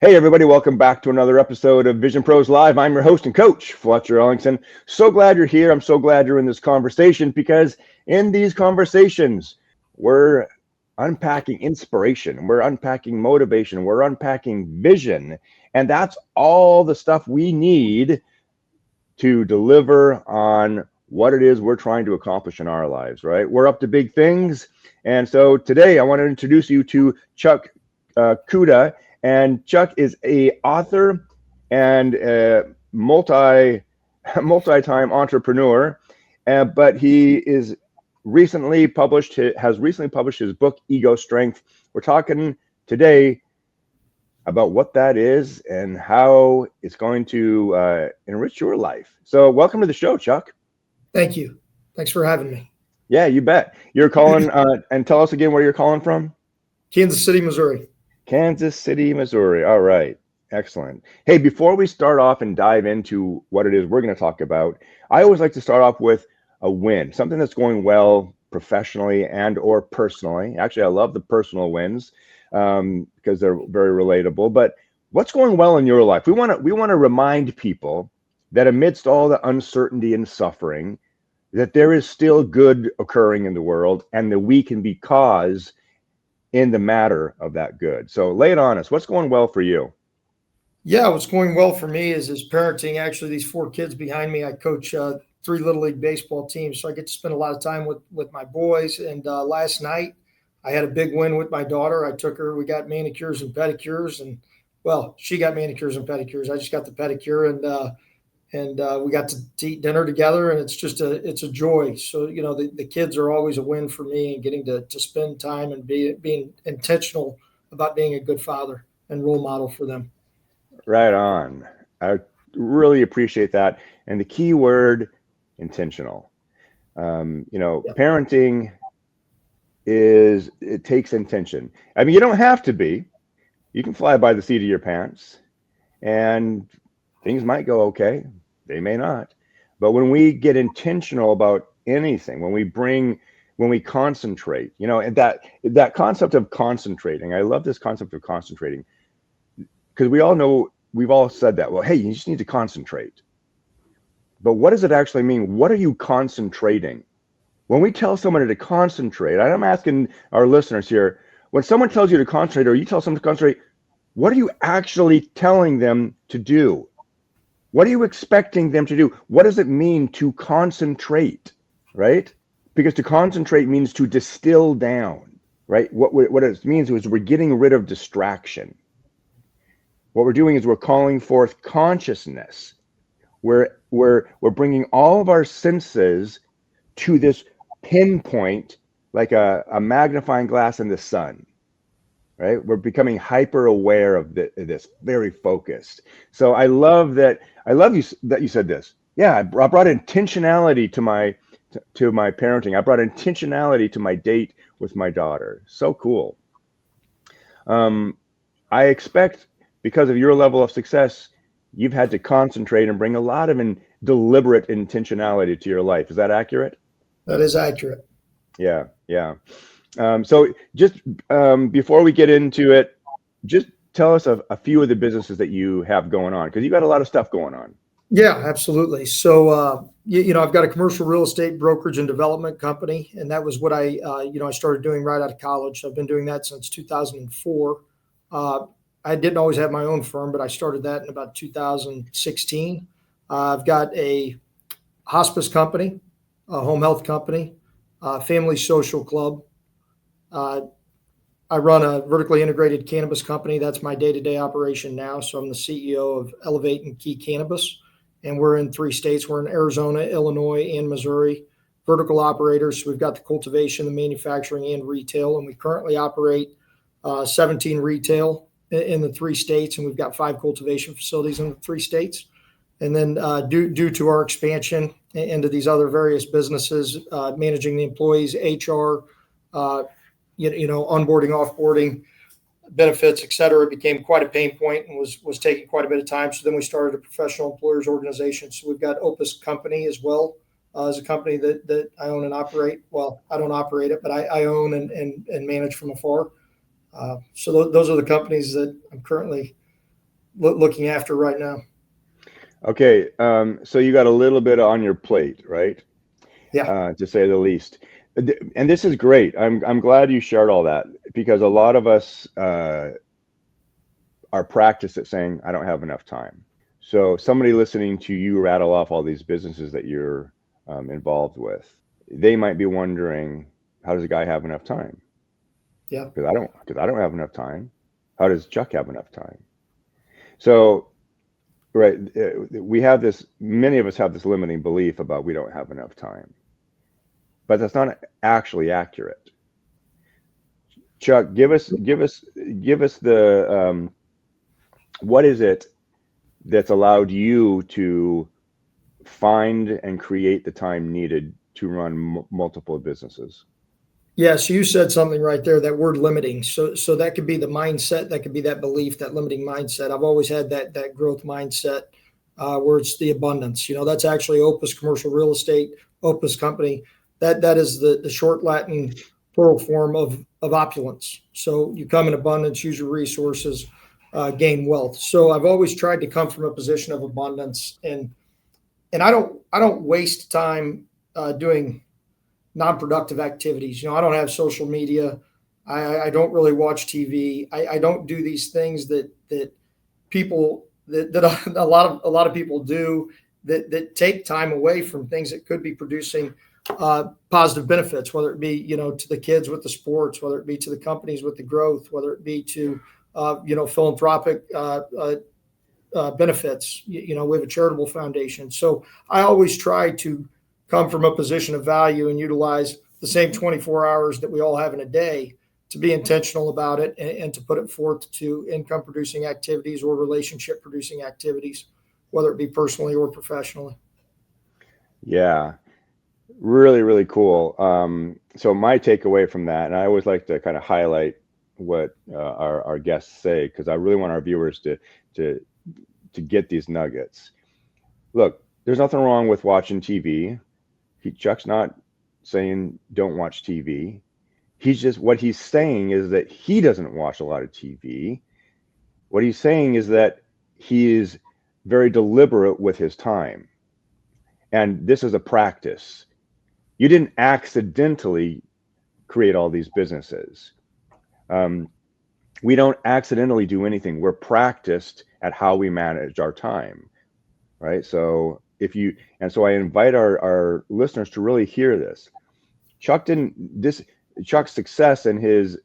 Hey, everybody, welcome back to another episode of Vision Pros Live. I'm your host and coach, Fletcher Ellingson. So glad you're here. I'm so glad you're in this conversation because in these conversations, we're unpacking inspiration, we're unpacking motivation, we're unpacking vision. And that's all the stuff we need to deliver on what it is we're trying to accomplish in our lives, right? We're up to big things. And so today I want to introduce you to Chuck Cuda. And Chuck is a author and a multi-time entrepreneur, but he is has recently published his book Ego Strength. We're talking today about what that is and how it's going to enrich your life. So, welcome to the show, Chuck. Thank you. Thanks for having me. Yeah, you bet. You're calling, and tell us again where you're calling from. Kansas City, Missouri. Kansas City, Missouri. All right. Excellent. Hey, before we start off and dive into what it is we're going to talk about, I always like to start off with a win, something that's going well professionally and or personally. Actually, I love the personal wins because they're very relatable. But what's going well in your life? We want to remind people that amidst all the uncertainty and suffering, that there is still good occurring in the world, and that we can be cause in the matter of that good. So lay it on us. What's going well for you? Yeah, what's going well for me is parenting. Actually, these four kids behind me, I coach three Little League baseball teams, so I get to spend a lot of time with my boys. And last night, I had a big win with my daughter. I took her. We got manicures and pedicures, and well, she got manicures and pedicures. I just got the pedicure, and we got to eat dinner together, and it's a joy. So the kids are always a win for me, and getting to spend time and being intentional about being a good father and role model for them. Right on. I really appreciate that. And the key word, intentional. Yeah. Parenting it takes intention. I mean, you don't have to be. You can fly by the seat of your pants, and things might go okay. They may not. But when we get intentional about anything, when we concentrate, and that concept of concentrating, I love this concept of concentrating because we all know we've all said that. Well, hey, you just need to concentrate. But what does it actually mean? What are you concentrating? When we tell someone to concentrate, and I'm asking our listeners here, when someone tells you to concentrate or you tell someone to concentrate, what are you actually telling them to do? What are you expecting them to do? What does it mean to concentrate, right? Because to concentrate means to distill down, right? What it means is we're getting rid of distraction. What we're doing is we're calling forth consciousness. We're bringing all of our senses to this pinpoint, like a magnifying glass in the sun, right? We're becoming hyper aware of this, very focused. So I love that. I love you that you said this. Yeah, I brought intentionality to my parenting. I brought intentionality to my date with my daughter. So cool. Um, I expect because of your level of success, you've had to concentrate and bring a lot of deliberate intentionality to your life. Is that accurate? That is accurate. Yeah, yeah. So just before we get into it, just tell us a few of the businesses that you have going on because you got a lot of stuff going on. Yeah, absolutely. So, I've got a commercial real estate brokerage and development company, and that was what I started doing right out of college. I've been doing that since 2004. I didn't always have my own firm, but I started that in about 2016. I've got a hospice company, a home health company, a family social club. Uh, I run a vertically integrated cannabis company. That's my day-to-day operation now. So I'm the CEO of Elevate and Key Cannabis, and we're in three states. We're in Arizona, Illinois, and Missouri. Vertical operators. So we've got the cultivation, the manufacturing, and retail, and we currently operate 17 retail in the three states, and we've got 5 cultivation facilities in the three states. And then due to our expansion into these other various businesses, managing the employees, HR, onboarding, offboarding, benefits, et cetera, it became quite a pain point and was taking quite a bit of time. So then we started a professional employers organization. So we've got Opus Company as well as a company that I own and operate. Well, I don't operate it, but I own and manage from afar. So those are the companies that I'm currently looking after right now. Okay, so you got a little bit on your plate, right? Yeah. To say the least. And this is great. I'm glad you shared all that because a lot of us are practiced at saying, I don't have enough time. So somebody listening to you rattle off all these businesses that you're involved with, they might be wondering, how does a guy have enough time? Yeah. Because I don't have enough time. How does Chuck have enough time? So, right, we have this. Many of us have this limiting belief about we don't have enough time, but that's not actually accurate. Chuck, give us the what is it that's allowed you to find and create the time needed to run multiple businesses? Yeah, so you said something right there, that word limiting. So that could be the mindset, that could be that belief, that limiting mindset. I've always had that growth mindset, where it's the abundance. That's actually Opus Commercial Real Estate, Opus Company. That is the short Latin plural form of opulence. So you come in abundance, use your resources, gain wealth. So I've always tried to come from a position of abundance, and I don't waste time doing non-productive activities. I don't have social media. I don't really watch TV. I don't do these things that people that a lot of people do, that take time away from things that could be producing positive benefits, whether it be to the kids with the sports, whether it be to the companies with the growth, whether it be to philanthropic benefits. We have a charitable foundation, so I always try to come from a position of value and utilize the same 24 hours that we all have in a day to be intentional about it, and to put it forth to income producing activities or relationship producing activities, whether it be personally or professionally. Yeah, really, really cool. So my takeaway from that, and I always like to kind of highlight what our guests say because I really want our viewers to to get these nuggets. Look, there's nothing wrong with watching TV. Chuck's not saying don't watch TV. He's just what he's saying is that he doesn't watch a lot of TV. What he's saying is that he is very deliberate with his time. And this is a practice. You didn't accidentally create all these businesses. Um, we don't accidentally do anything. We're practiced at how we manage our time, right? So so I invite our listeners to really hear this. Chuck's success and his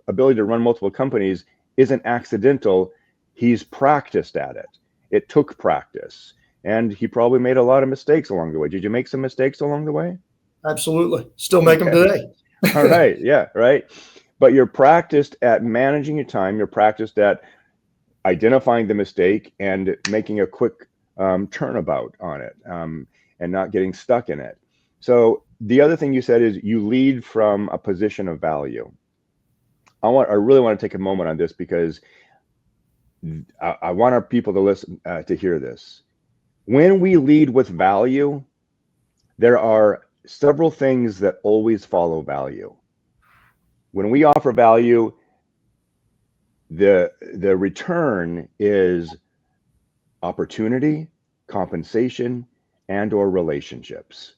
ability to run multiple companies isn't accidental. He's practiced at it. It took practice, and he probably made a lot of mistakes along the way. Did you make some mistakes along the way? Absolutely, still make them today. All right, yeah, right. But you're practiced at managing your time. You're practiced at identifying the mistake and making a quick turnabout on it, and not getting stuck in it. So the other thing you said is you lead from a position of value. I really want to take a moment on this because I want our people to listen, to hear this. When we lead with value, there are several things that always follow value. When we offer value, the return is opportunity, compensation, and or relationships.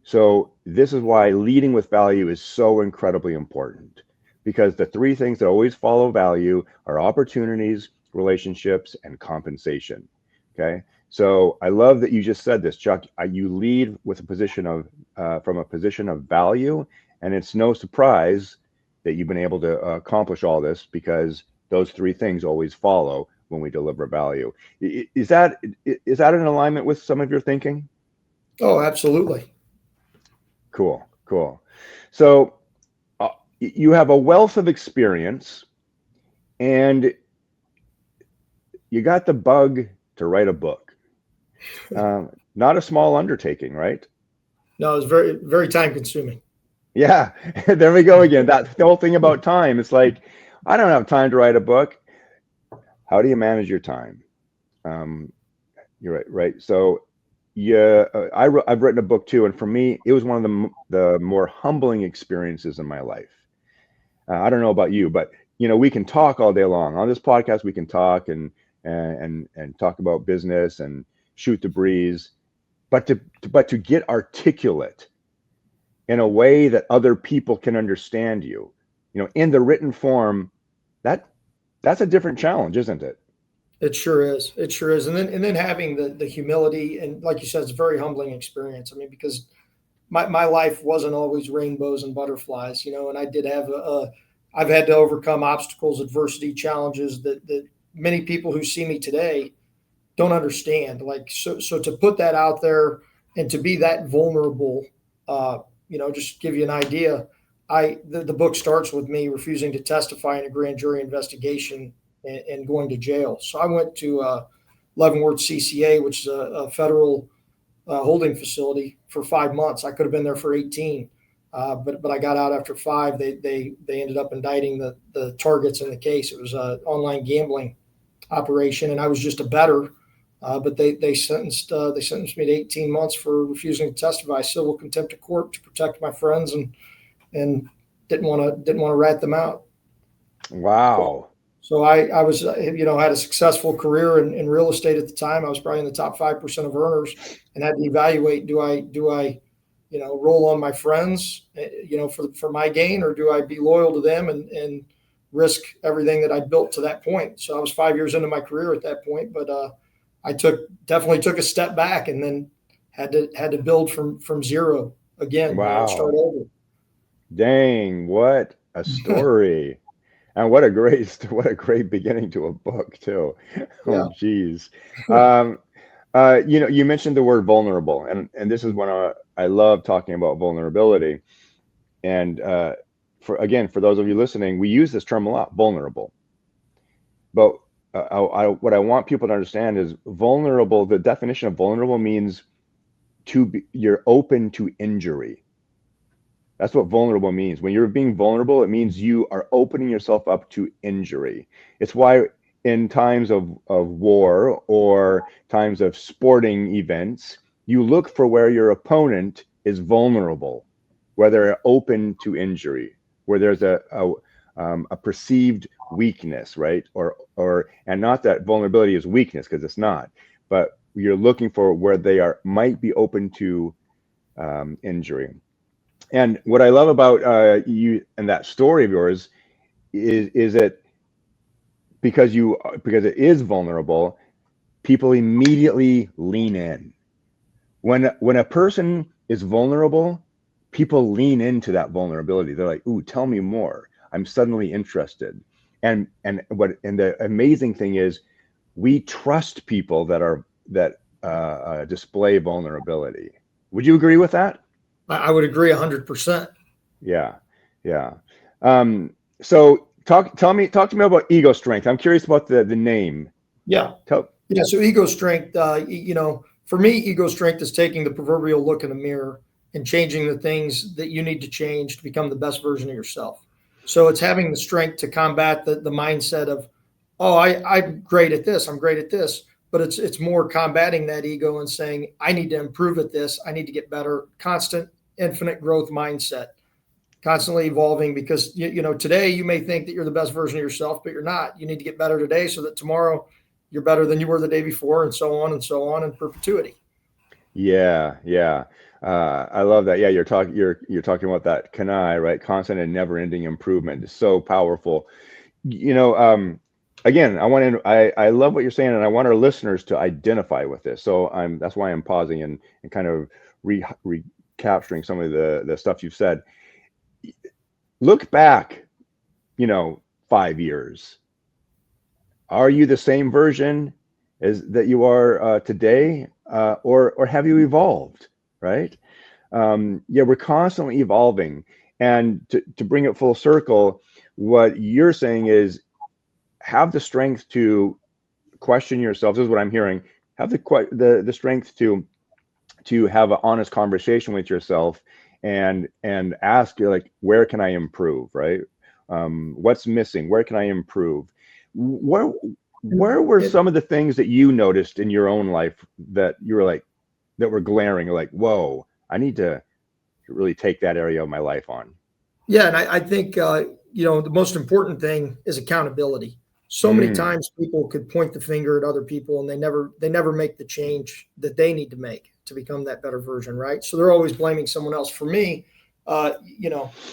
So this is why leading with value is so incredibly important, because the three things that always follow value are opportunities, relationships, and compensation. Okay. So I love that you just said this, Chuck. You lead with a position of from a position of value, and it's no surprise that you've been able to accomplish all this because those three things always follow when we deliver value. Is that in alignment with some of your thinking? Oh, absolutely. Cool, cool. So you have a wealth of experience, and you got the bug to write a book. Not a small undertaking, right? No, it's very, very time consuming. Yeah, there we go again. That the whole thing about time. It's like, I don't have time to write a book. How do you manage your time? You're right, right. So, yeah, I've written a book too, and for me, it was one of the more humbling experiences in my life. I don't know about you, but we can talk all day long on this podcast. We can talk and talk about business and shoot the breeze, but to get articulate in a way that other people can understand you, in the written form, that's a different challenge, isn't it? It sure is. It sure is. And then having the humility, and like you said, it's a very humbling experience. I mean, because my life wasn't always rainbows and butterflies, and I did have I've had to overcome obstacles, adversity, challenges that many people who see me today don't understand. Like, so to put that out there and to be that vulnerable, just give you an idea. The book starts with me refusing to testify in a grand jury investigation and going to jail. So I went to Leavenworth CCA, which is a federal holding facility, for 5 months. I could have been there for 18, but I got out after 5. They ended up indicting the targets in the case. It was an online gambling operation, and I was just a bettor. But they sentenced me to 18 months for refusing to testify, civil contempt of court, to protect my friends, and didn't want to rat them out. Wow. So I was, had a successful career in real estate at the time. I was probably in the top 5% of earners, and had to evaluate, do I roll on my friends, for my gain, or do I be loyal to them and risk everything that I built to that point? So I was 5 years into my career at that point, but I definitely took a step back, and then had to build from zero again. Wow. Start over. Dang, what a story. And what a great beginning to a book too. Yeah. Oh, geez. You mentioned the word vulnerable, and this is when I love talking about vulnerability. And for those of you listening, we use this term a lot, vulnerable. But what I want people to understand is vulnerable. The definition of vulnerable means you're open to injury. That's what vulnerable means. When you're being vulnerable, it means you are opening yourself up to injury. It's why in times of war or times of sporting events, you look for where your opponent is vulnerable, where they're open to injury, where there's a perceived weakness, right? And not that vulnerability is weakness, because it's not, but you're looking for where they might be open to injury. And what I love about you and that story of yours is that because it is vulnerable, people immediately lean in. When a person is vulnerable, people lean into that vulnerability. They're like, "Ooh, tell me more. I'm suddenly interested." And the amazing thing is, we trust people that display vulnerability. Would you agree with that? I would agree 100%. Yeah. So talk to me about ego strength. I'm curious about the name. Yeah. So ego strength, for me, ego strength is taking the proverbial look in the mirror and changing the things that you need to change to become the best version of yourself. So it's having the strength to combat the mindset of, oh, I'm great at this. I'm great at this. But it's more combating that ego and saying, I need to improve at this. I need to get better. Constant, infinite growth mindset, constantly evolving, because today you may think that you're the best version of yourself, but you're not. You need to get better today so that tomorrow you're better than you were the day before, and so on in perpetuity. Yeah. I love that. Yeah, you're talking about that kanai, right? Constant and never-ending improvement is so powerful. Again, I love what you're saying, and I want our listeners to identify with this. So that's why I'm pausing and kind of recapturing some of the stuff you've said. Look back, 5 years. Are you the same version as that you are today, or have you evolved? Right? We're constantly evolving, and to bring it full circle, what you're saying is have the strength to question yourself. This is what I'm hearing. Have the strength to have an honest conversation with yourself and ask, like, where can I improve? Right? What's missing? Where can I improve? Where were some of the things that you noticed in your own life that you were like, that were glaring, like, whoa, I need to really take that area of my life on? Yeah, and I think the most important thing is accountability. So many Mm. times people could point the finger at other people and they never make the change that they need to make to become that better version, right? So they're always blaming someone else. For me, I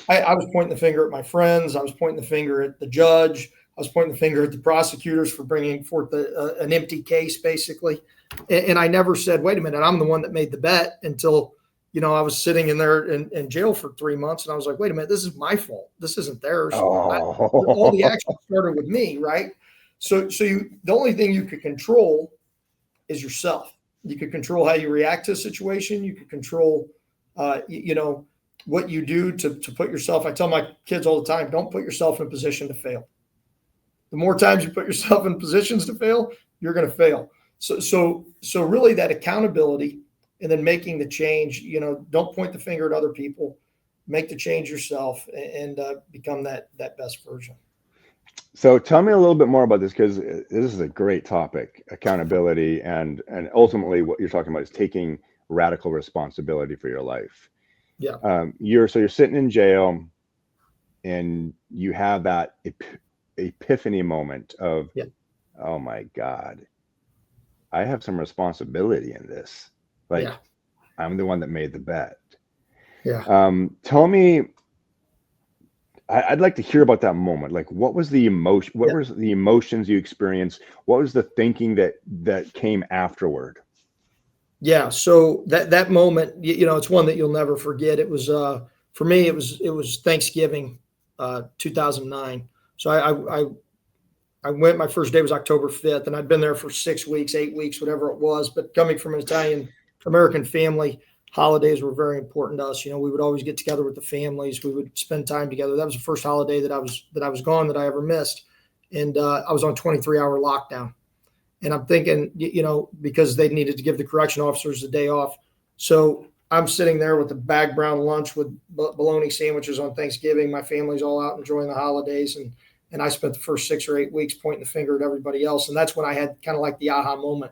was pointing the finger at my friends. I was pointing the finger at the judge. I was pointing the finger at the prosecutors for bringing forth an empty case, basically. And I never said, wait a minute, I'm the one that made the bet, until I was sitting in there in jail for 3 months, and I was like, wait a minute, this is my fault. This isn't theirs. All the Oh. action started with me, right? So the only thing you could control is yourself. You could control how you react to a situation. You could control, what you do to put yourself. I tell my kids all the time, don't put yourself in a position to fail. The more times you put yourself in positions to fail, you're going to fail. So really that accountability, and then making the change. Don't point the finger at other people. Make the change yourself, and become that best version. So tell me a little bit more about this, because this is a great topic, accountability, and ultimately what you're talking about is taking radical responsibility for your life. Yeah. You're sitting in jail, and you have that epiphany moment of, Yeah. oh my God, I have some responsibility in this. Like, Yeah. I'm the one that made the bet. Yeah. Tell me, I'd like to hear about that moment. Like, what was the emotion? What Yeah. was the emotions you experienced? What was the thinking that came afterward? Yeah. So that moment, it's one that you'll never forget. It was for me. It was Thanksgiving, 2009. So I went. My first day was October 5th, and I'd been there for 6 weeks, 8 weeks, whatever it was. But coming from an Italian American family, holidays were very important to us. We would always get together with the families. We would spend time together. That was the first holiday that I was gone, that I ever missed, and I was on 23-hour lockdown. And I'm thinking, because they needed to give the correction officers the day off. So I'm sitting there with a bag brown lunch with bologna sandwiches on Thanksgiving. My family's all out enjoying the holidays. And I spent the first 6 or 8 weeks pointing the finger at everybody else. And that's when I had kind of like the aha moment.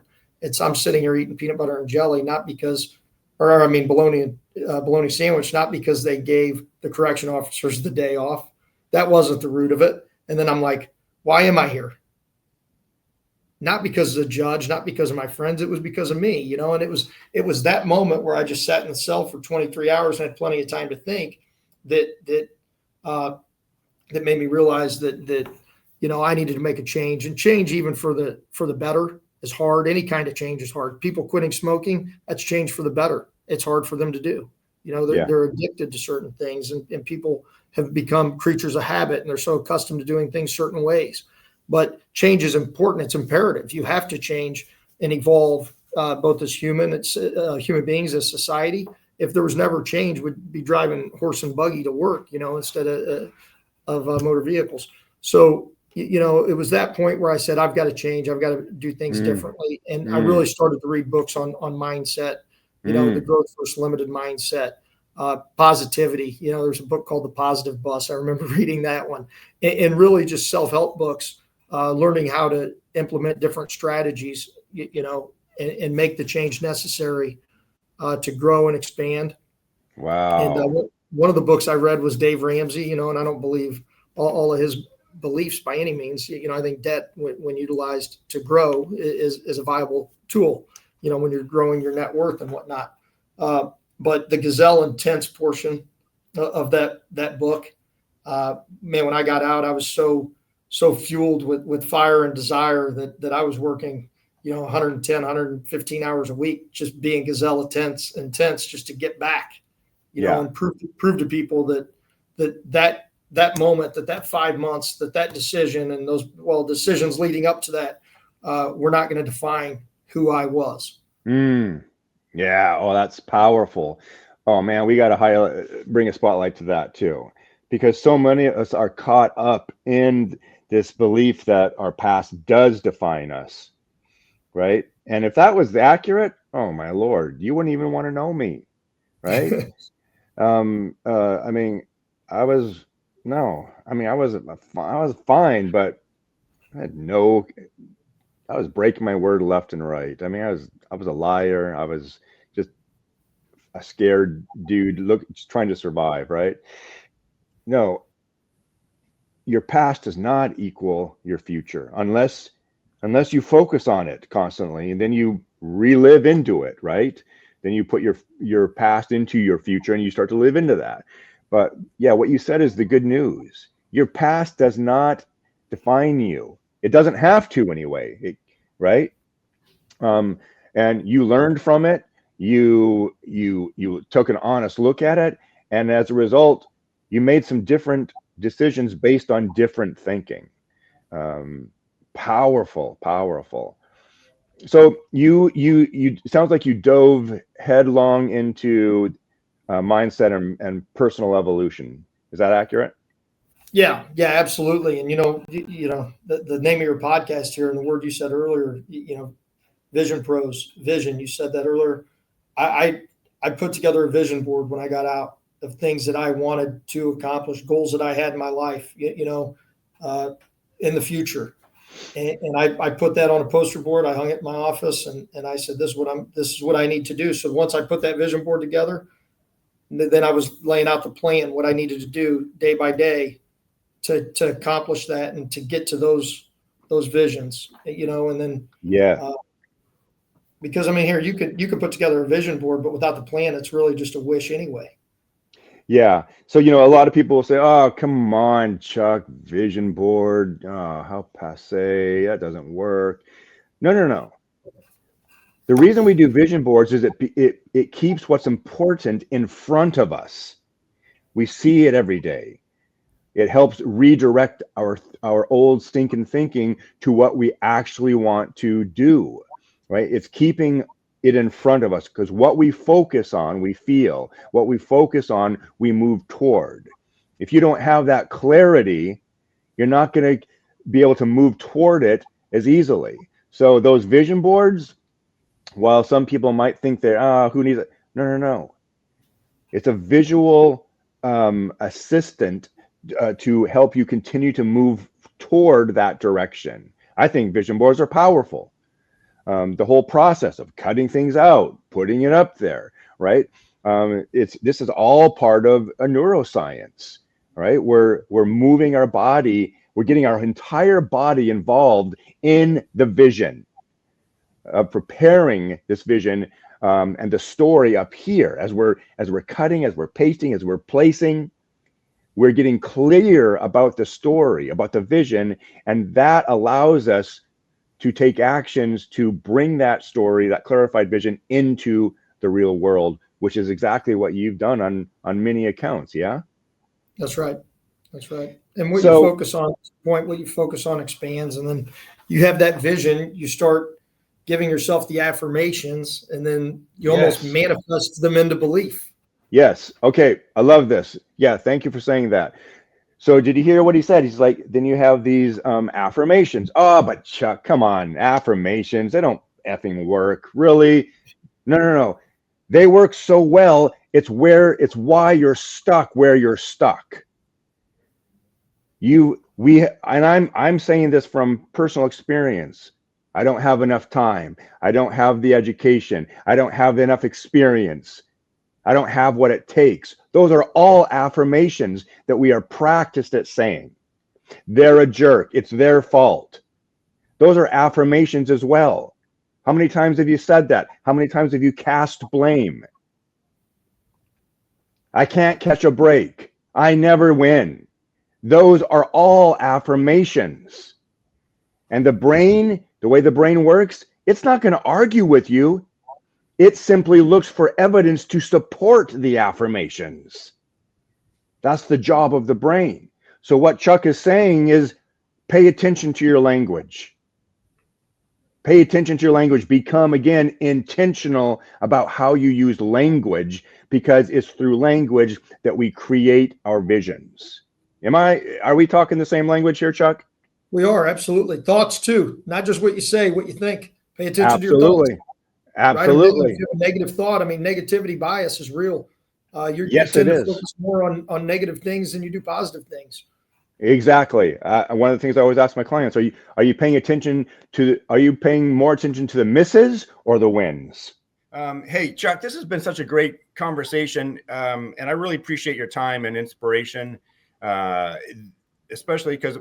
I'm sitting here eating peanut butter and jelly, not because, or I mean, bologna sandwich, not because they gave the correction officers the day off. That wasn't the root of it. And then I'm like, why am I here? Not because of the judge, not because of my friends. It was because of me, and it was that moment where I just sat in the cell for 23 hours and had plenty of time to think, uh, that made me realize that I needed to make a change, and change, even for the better, is hard. Any kind of change is hard. People quitting smoking, that's change for the better. It's hard for them to do. Yeah. They're addicted to certain things, and people have become creatures of habit, and they're so accustomed to doing things certain ways. But change is important. It's imperative. You have to change and evolve, both as human beings, as society. If there was never change, we'd be driving horse and buggy to work, instead of motor vehicles. So, it was that point where I said, I've got to change. I've got to do things Mm. differently. And I Mm. really started to read books on mindset, the Mm. growth versus limited mindset, positivity. There's a book called The Positive Bus. I remember reading that one, and really just self-help books, learning how to implement different strategies, and make the change necessary, to grow and expand. And Wow. one of the books I read was Dave Ramsey, and I don't believe all of his beliefs by any means. I think debt, when utilized to grow, is a viable tool, when you're growing your net worth and whatnot. But the gazelle intense portion of that book, man, when I got out, I was so fueled with fire and desire that I was working, 110, 115 hours a week, just being gazelle intense just to get back, Yeah. and prove to people that moment, that 5 months, that decision, and those decisions leading up to that, were not going to define who I was. Mm. Yeah. Oh, that's powerful. Oh man, we got to bring a spotlight to that too, because so many of us are caught up in this belief that our past does define us, right? And if that was accurate, oh my Lord, you wouldn't even want to know me, right? I mean, I was no, I mean, I was fine, but I had no, I was breaking my word left and right. I mean, I was a liar. I was just a scared dude, just trying to survive, right? No, your past does not equal your future unless you focus on it constantly, and then you relive into it, right? Then you put your past into your future and you start to live into that. But yeah, what you said is the good news. Your past does not define you. It doesn't have to anyway, right? Um, and you learned from it. You took an honest look at it, and as a result, you made some different decisions based on different thinking. Um, Powerful, powerful. So you it sounds like you dove headlong into mindset and personal evolution. Is that accurate? Yeah, yeah, absolutely. And the name of your podcast here and the word you said earlier, Vision Pros, vision. You said that earlier. I put together a vision board when I got out of things that I wanted to accomplish, goals that I had in my life, uh, in the future. And I put that on a poster board. I hung it in my office, and I said, this is what I need to do. So once I put that vision board together, then I was laying out the plan, what I needed to do day by day to accomplish that and to get to those visions, and then Yeah. uh, because I mean, here you could put together a vision board, but without the plan, it's really just a wish anyway. Yeah. So, a lot of people will say, "Oh, come on, Chuck, vision board. Oh, how passe. That doesn't work." No, no, no. The reason we do vision boards is it keeps what's important in front of us. We see it every day. It helps redirect our old stinking thinking to what we actually want to do, right? It's keeping it in front of us because what we focus on, we feel. What we focus on, we move toward. If you don't have that clarity, you're not going to be able to move toward it as easily. So those vision boards, while some people might think they're, who needs it? No, no, no. It's a visual assistant to help you continue to move toward that direction. I think vision boards are powerful. The whole process of cutting things out, putting it up there, right? This is all part of a neuroscience, right? We're moving our body, we're getting our entire body involved in the vision, preparing this vision and the story up here as we're cutting, as we're pasting, as we're placing. We're getting clear about the story, about the vision, and that allows us to take actions to bring that story, that clarified vision, into the real world, which is exactly what you've done on many accounts. Yeah. That's right. That's right. And what you So focus on, what you focus on expands, and then you have that vision. You start giving yourself the affirmations, and then you almost yes, manifest them into belief. yes. Okay, I love this. Yeah, thank you for saying that. So did you hear what he said? He's like, then you have these affirmations. Oh, but Chuck, come on, affirmations, they don't effing work. Really? No, no, no. They work so well. It's why you're stuck where you're stuck. I'm saying this from personal experience. I don't have enough time. I don't have the education. I don't have enough experience. I don't have what it takes. Those are all affirmations that we are practiced at saying. They're a jerk. It's their fault. Those are affirmations as well. How many times have you said that? How many times have you cast blame? I can't catch a break. I never win. Those are all affirmations. And the brain, the way the brain works, it's not going to argue with you. It simply looks for evidence to support the affirmations. That's the job of the brain. So what Chuck is saying is pay attention to your language. Pay attention to your language. Become, again, intentional about how you use language, because it's through language that we create our visions. Are we talking the same language here, Chuck? We are, absolutely. Thoughts too, not just what you say, what you think. Pay attention to your thoughts. Absolutely. Write them down. If Absolutely. you have a negative thought, I mean, negativity bias is real. You Yes, it tend to is. focus more on negative things than you do positive things. Exactly. One of the things I always ask my clients, are you paying more attention to the misses or the wins? Hey, Chuck, this has been such a great conversation, and I really appreciate your time and inspiration. especially because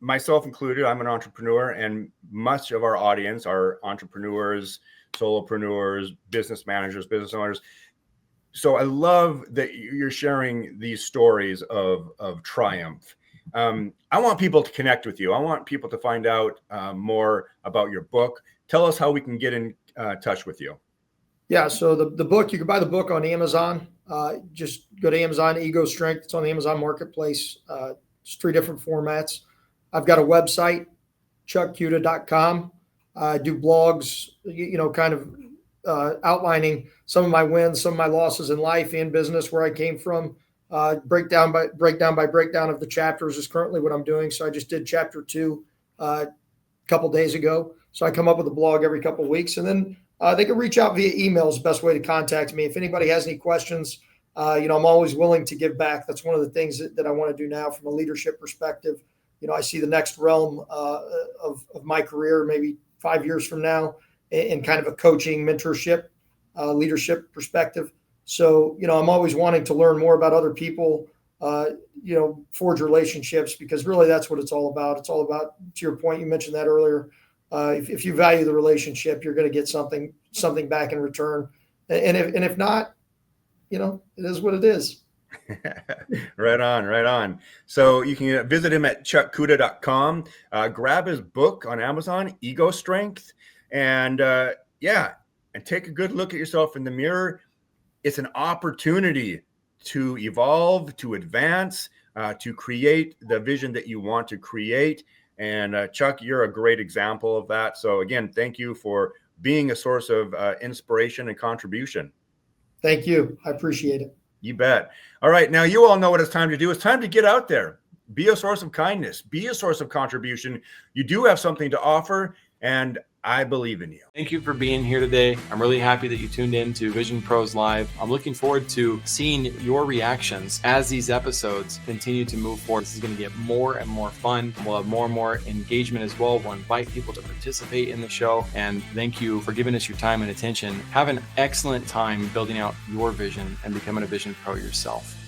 myself included, I'm an entrepreneur, and much of our audience are entrepreneurs, solopreneurs, business managers, business owners. So I love that you're sharing these stories of triumph. I want people to connect with you. I want people to find out more about your book. Tell us how we can get in touch with you. Yeah, so the book, you can buy the book on Amazon. Just go to Amazon, Ego Strength. It's on the Amazon Marketplace. It's 3 different formats. I've got a website, chuckcuda.com. I do blogs, kind of outlining some of my wins, some of my losses in life and business, where I came from. Breakdown by breakdown of the chapters is currently what I'm doing. So I just did chapter 2 a couple days ago. So I come up with a blog every couple of weeks, and then they can reach out via email is the best way to contact me. If anybody has any questions, I'm always willing to give back. That's one of the things that I want to do now from a leadership perspective. I see the next realm of my career, maybe 5 years from now, in kind of a coaching, mentorship, leadership perspective. So, I'm always wanting to learn more about other people, forge relationships, because really that's what it's all about. It's all about, to your point, you mentioned that earlier. If you value the relationship, you're going to get something back in return. And if not, it is what it is. Right on. So you can visit him at chuckcuda.com. Grab his book on Amazon, Ego Strength, and and take a good look at yourself in the mirror. It's an opportunity to evolve, to advance, to create the vision that you want to create. And Chuck, you're a great example of that. So again, thank you for being a source of inspiration and contribution. Thank you. I appreciate it. You bet. All right. Now you all know what it's time to do. It's time to get out there. Be a source of kindness. Be a source of contribution. You do have something to offer, and I believe in you. Thank you for being here today. I'm really happy that you tuned in to Vision Pros Live. I'm looking forward to seeing your reactions as these episodes continue to move forward. This is going to get more and more fun. We'll have more and more engagement as well. We'll invite people to participate in the show. And thank you for giving us your time and attention. Have an excellent time building out your vision and becoming a Vision Pro yourself.